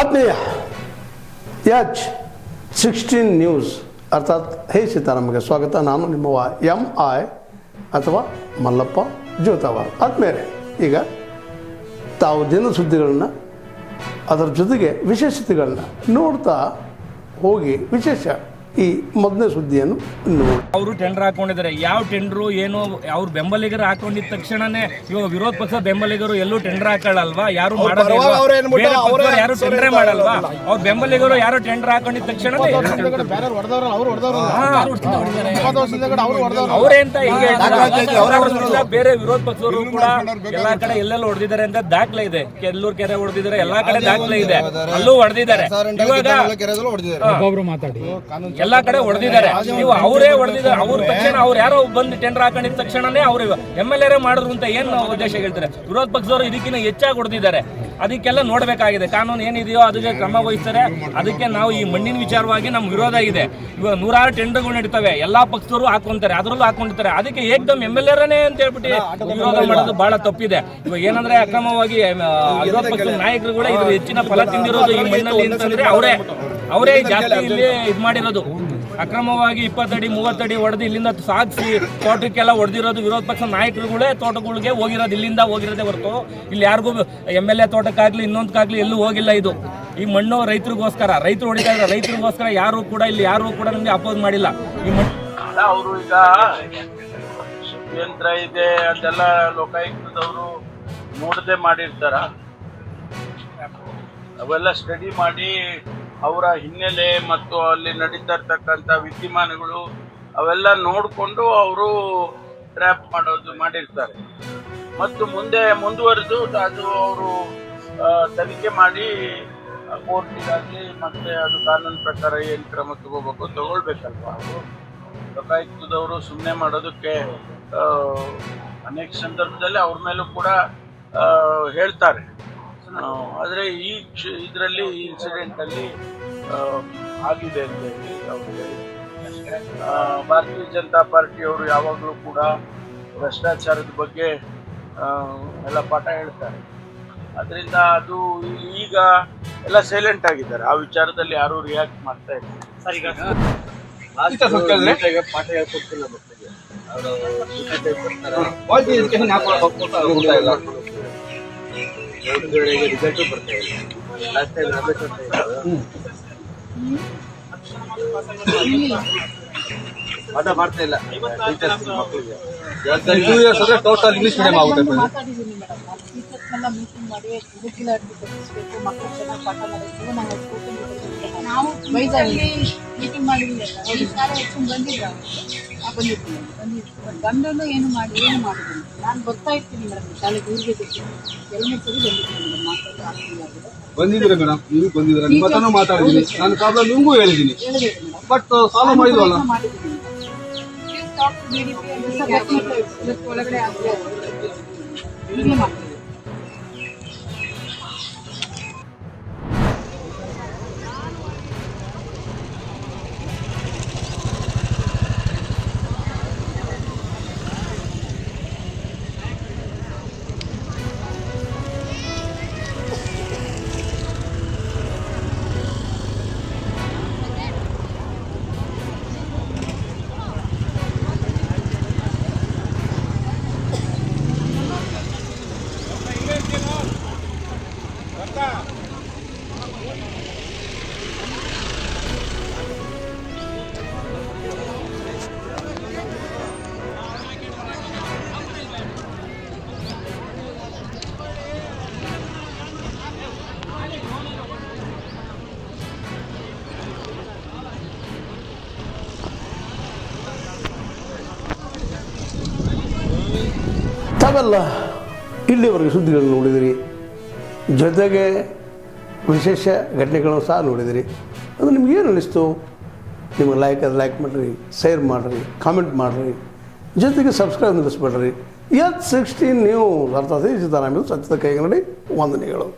ಆತ್ಮೀಯ H16 news ಅರ್ಥಾತ್ ಹೇ ಸೀತಾರಾಮಗೆ ಸ್ವಾಗತ. ನಾನು ನಿಮ್ಮವ MI ಅಥವಾ ಮಲ್ಲಪ್ಪ ಜೋತಾವಾರ್. ಆದ್ಮೇಲೆ ಈಗ ತಾವು ದಿನ ಸುದ್ದಿಗಳನ್ನ ಅದರ ಜೊತೆಗೆ ವಿಶೇಷತೆಗಳನ್ನ ನೋಡ್ತಾ ಹೋಗಿ ವಿಶೇಷ ಈ ಮೊದಲನೇ ಸುದ್ದಿಯನ್ನು ನೋಡಿ. ಅವರು ಟೆಂಡರ್ ಹಾಕೊಂಡಿದ್ದಾರೆ. ಯಾವ ಟೆಂಡರು ಏನು ಅವ್ರ ಬೆಂಬಲಿಗರು ಹಾಕೊಂಡಿದ ತಕ್ಷಣನೇ ಇವಾಗ ವಿರೋಧ ಪಕ್ಷ ಬೆಂಬಲಿಗರು ಎಲ್ಲೂ ಟೆಂಡರ್ ಹಾಕೊಳ್ಳಲ್ವಾ? ಯಾರು ಮಾಡೋದಿಲ್ಲ, ಯಾರು ಟೆಂಡರ್ ಮಾಡಲ್ವಾ? ಅವ್ರ ಬೆಂಬಲಿಗರು ಯಾರು ಟೆಂಡರ್ ಹಾಕೊಂಡಿದ ತಕ್ಷಣ ಅವರೇ ಅಂತ ಹಿಂಗೆ ಬೇರೆ ವಿರೋಧ ಪಕ್ಷದವರು ಕೂಡ ಎಲ್ಲಾ ಕಡೆ ಎಲ್ಲೆಲ್ಲ ಹೊಡೆದಿದ್ದಾರೆ ಅಂತ ದಾಖಲೆ ಇದೆ. ಕೆಲ್ಲೂರು ಕೆರೆ ಹೊಡೆದಿದ್ದಾರೆ, ಎಲ್ಲಾ ಕಡೆ ದಾಖಲೆ ಇದೆ, ಅಲ್ಲೂ ಹೊಡೆದಿದ್ದಾರೆ. ಇವಾಗ ಎಲ್ಲಾ ಕಡೆ ಹೊಡೆದಿದ್ದಾರೆ. ನೀವು ಅವರೇ ಹೊಡೆದಿದ್ದಾರೆ. ಅವ್ರ ತಕ್ಷಣ ಅವ್ರು ಯಾರೋ ಬಂದು ಟೆಂಡರ್ ಹಾಕೊಂಡಿದ ತಕ್ಷಣನೇ ಅವ್ರು MLA ಮಾಡಿದ್ರು ಅಂತ ಏನು ಉದ್ದೇಶ ಹೇಳ್ತಾರೆ? ವಿರೋಧ ಪಕ್ಷದವರು ಇದಕ್ಕಿಂತ ಹೆಚ್ಚಾಗಿ ಹೊಡೆದಿದ್ದಾರೆ. ಅದಕ್ಕೆಲ್ಲ ನೋಡ್ಬೇಕಾಗಿದೆ. ಕಾನೂನು ಏನಿದೆಯೋ ಅದಕ್ಕೆ ಕ್ರಮ ವಹಿಸ್ತಾರೆ. ಅದಕ್ಕೆ ನಾವು ಈ ಮಣ್ಣಿನ ವಿಚಾರವಾಗಿ ನಮ್ಮ ವಿರೋಧ ಇದೆ. ಇವಾಗ 100 ಟೆಂಡರ್ಗಳು ನಡೀತವೆ, ಎಲ್ಲಾ ಪಕ್ಷದವರು ಹಾಕೊಂತಾರೆ, ಅದರಲ್ಲೂ ಹಾಕೊಂಡಿರ್ತಾರೆ. ಅದಕ್ಕೆ ಏಕದಮ್ MLA ಅಂತ ಹೇಳ್ಬಿಟ್ಟು ವಿರೋಧ ಮಾಡೋದು ಬಹಳ ತಪ್ಪಿದೆ. ಇವಾಗ ಏನಂದ್ರೆ ಅಕ್ರಮವಾಗಿ ವಿರೋಧ ಪಕ್ಷದ ನಾಯಕರುಗಳೇ ಇದ್ರ ಹೆಚ್ಚಿನ ಫಲ ತಿಂದಿರೋದು ಈ ಮಣ್ಣಲ್ಲಿ ಅಂತಂದ್ರೆ ಅವರೇ ಜಾಸ್ತಿ ಇಲ್ಲಿ ಇದು ಮಾಡಿರೋದು. ಅಕ್ರಮವಾಗಿ 20 ಅಡಿ 30 ಅಡಿ ಹೊಡೆದು ಇಲ್ಲಿಂದ ಸಾಗಿಸಿ ತೋಟಕ್ಕೆಲ್ಲ ಹೊಡೆದಿರೋದು ವಿರೋಧ ಪಕ್ಷ ನಾಯಕರುಗಳೇ. ತೋಟಗಳಿಗೆ ಹೋಗಿರೋದು ಇಲ್ಲಿಂದ ಹೋಗಿರೋದೇ ಹೊರತು ಇಲ್ಲಿ ಯಾರಿಗೂ MLA ತೋಟಕ್ಕಾಗ್ಲಿ ಇನ್ನೊಂದಕ್ಕಾಗ್ಲಿ ಎಲ್ಲೂ ಹೋಗಿಲ್ಲ. ಇದು ಈ ಮಣ್ಣು ರೈತರಿಗೋಸ್ಕರ, ರೈತರು ಹೊಡಿತಾ ಇದ್ದಾರೆ. ರೈತರಿಗೋಸ್ಕರ ಯಾರು ಕೂಡ ನಮಗೆ ಅಪೋಸ್ ಮಾಡಿಲ್ಲ. ಈ ಮಣ್ಣು ಅವರು ಈಗ ಯಂತ್ರ ಇದೆ ಅದೆಲ್ಲ ಲೋಕಾಯುಕ್ತದವರು ನೋಡದೆ ಮಾಡಿರ್ತಾರ. ಅವೆಲ್ಲ ಸ್ಟಡಿ ಮಾಡಿ ಅವರ ಹಿನ್ನೆಲೆ ಮತ್ತು ಅಲ್ಲಿ ನಡೀತಾ ಇರ್ತಕ್ಕಂಥ ವಿದ್ಯಮಾನಗಳು ಅವೆಲ್ಲ ನೋಡಿಕೊಂಡು ಅವರು ಟ್ರ್ಯಾಪ್ ಮಾಡಿರ್ತಾರೆ. ಮತ್ತು ಮುಂದುವರೆದು ಅದು ಅವರು ತನಿಖೆ ಮಾಡಿ ಕೋರ್ಟಿಗಾಗಲಿ ಮತ್ತೆ ಅದು ಕಾನೂನು ಪ್ರಕಾರ ಏನು ಕ್ರಮ ತಗೊಳ್ಬೇಕಲ್ವ. ಅವರು ಲೋಕಾಯುಕ್ತದವರು ಸುಮ್ಮನೆ ಮಾಡೋದಕ್ಕೆ ಅನೇಕ ಸಂದರ್ಭದಲ್ಲಿ ಅವ್ರ ಮೇಲೂ ಕೂಡ ಹೇಳ್ತಾರೆ. ಆದರೆ ಇದರಲ್ಲಿ ಇನ್ಸಿಡೆಂಟಲ್ಲಿ ಆಗಿದೆ ಅಂತ ಹೇಳಿ ಅವ್ರಿಗೆ ಭಾರತೀಯ ಜನತಾ ಪಾರ್ಟಿಯವರು ಯಾವಾಗಲೂ ಕೂಡ ಭ್ರಷ್ಟಾಚಾರದ ಬಗ್ಗೆ ಎಲ್ಲ ಪಾಠ ಹೇಳ್ತಾರೆ. ಅದರಿಂದ ಅದು ಈಗ ಎಲ್ಲ ಸೈಲೆಂಟ್ ಆಗಿದ್ದಾರೆ. ಆ ವಿಚಾರದಲ್ಲಿ ಯಾರು ರಿಯಾಕ್ಟ್ ಮಾಡ್ತಾ ಇಲ್ಲ. ಪಾಠ ಹೇಳ್ಕೊಡ್ತಿಲ್ಲ ಮಕ್ಕಳಿಗೆ. ರಿಸಲ್ಟು ಬರ್ತಾ ಇಲ್ಲ. ಲಾಸ್ಟ್ ಟೈಮ್ ಪಾಠ ಮಾಡ್ತಾ ಇಲ್ಲ ಟೀಚರ್ಸ್ ಮಕ್ಕಳಿಗೆ. 2 years ಅಂದ್ರೆ ಟೋಟಲ್ ಇಂಗ್ಲಿಷ್ ಮೀಡಿಯಂ ಆಗುತ್ತೆ. ಮೀಟಿಂಗ್ ಮಾಡಿ ಮಕ್ಕಳು ಚೆನ್ನಾಗಿ ಪಾಠ ಮಾಡಿದ್ರು. ನಾವು ವೈಸಲ್ಲಿ ಮೀಟಿಂಗ್ ಮಾಡಿದ್ವಿ. ಬಂದಿದ್ರು ಬಂದೂ ಏನು ಮಾಡಿದ್ರು. ನಾನು ಬರ್ತಾ ಇರ್ತೀನಿ ಮೇಡಮ್ ಶಾಲೆಗೆ. ಊರಿಗೆ ಎಲ್ಲರೂ ಸರಿ ಬಂದಿದ್ದೀರಾ ಮೇಡಮ್? ನೀವು ಬಂದಿದ್ದೀರಾ? ನಿಮ್ಮ ಹತ್ರನೂ ಮಾತಾಡಿದ್ದೀನಿ. ನನ್ನ ಪ್ರಾಬ್ಲಮ್ ನಿಮಗೂ ಹೇಳಿದ್ದೀನಿ, ಬಟ್ ಸಾಲ್ವ್ ಮಾಡಿದ್ವಲ್ಲ. ಒಳಗಡೆ ತಾವೆಲ್ಲ ಇಲ್ಲಿವರೆಗೆ ಸುದ್ದಿಗಳನ್ನು ನೋಡಿದಿರಿ, ಜೊತೆಗೆ ವಿಶೇಷ ಘಟನೆಗಳನ್ನು ಸಹ ನೋಡಿದಿರಿ. ಅದು ನಿಮ್ಗೇನು ಅನ್ನಿಸ್ತು? ನಿಮಗೆ ಲೈಕ್ ಮಾಡಿರಿ, ಶೇರ್ ಮಾಡಿರಿ, ಕಾಮೆಂಟ್ ಮಾಡಿರಿ, ಜೊತೆಗೆ ಸಬ್ಸ್ಕ್ರೈಬ್ ನಿಲ್ಲಿಸ್ಬೇಡ್ರಿ. H16 ನ್ಯೂಸ್ ಅರ್ಥಾತ್ ಸೀತಾರಾಮ ಸತ್ಯದ ಕೈಗನ್ನಡಿ ವಂದನೆಗಳು.